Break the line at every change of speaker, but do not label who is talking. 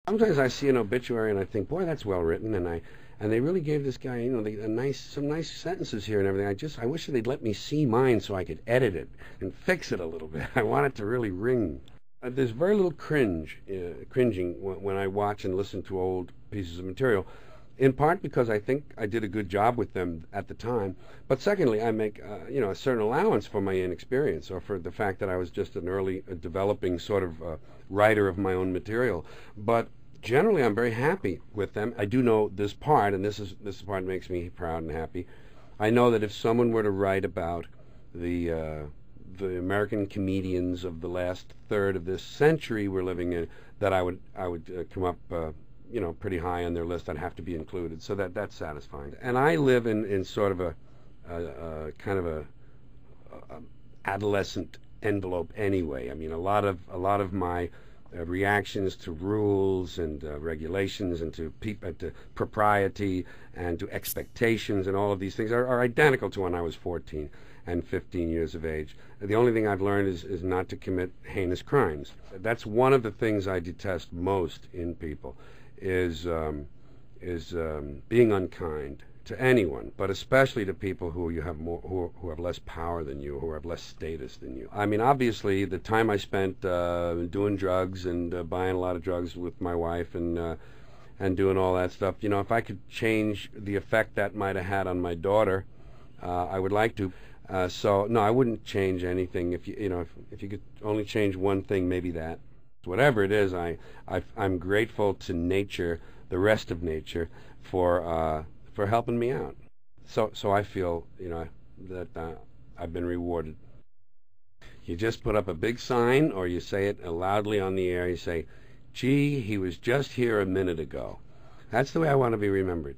Sometimes I see an obituary and I think, boy, that's well written, and they really gave this guy, some nice sentences here and everything. I wish they'd let me see mine so I could edit it and fix it a little bit. I want it to really ring. There's very little cringing when I watch and listen to old pieces of material, in part because I think I did a good job with them at the time, but secondly, I make a certain allowance for my inexperience or for the fact that I was just an early developing sort of writer of my own material. But generally, I'm very happy with them. I do know this part, and this part makes me proud and happy. I know that if someone were to write about the American comedians of the last third of this century we're living in, that I would come up pretty high on their list. I'd have to be included, so that's satisfying. And I live in sort of a kind of a adolescent envelope anyway. I mean, a lot of my reactions to rules and regulations and to propriety and to expectations and all of these things are identical to when I was 14 and 15 years of age. The only thing I've learned is not to commit heinous crimes. That's one of the things I detest most in people, is being unkind to anyone, but especially to people who who have less power than you, who have less status than you. I mean, obviously, the time I spent doing drugs and buying a lot of drugs with my wife and doing all that stuff, if I could change the effect that might have had on my daughter, I would like to. So no, I wouldn't change anything. If you could only change one thing, maybe that. Whatever it is, I'm grateful to nature, the rest of nature, for helping me out. So I feel that I've been rewarded. You just put up a big sign, or you say it loudly on the air. You say, "Gee, he was just here a minute ago." That's the way I want to be remembered.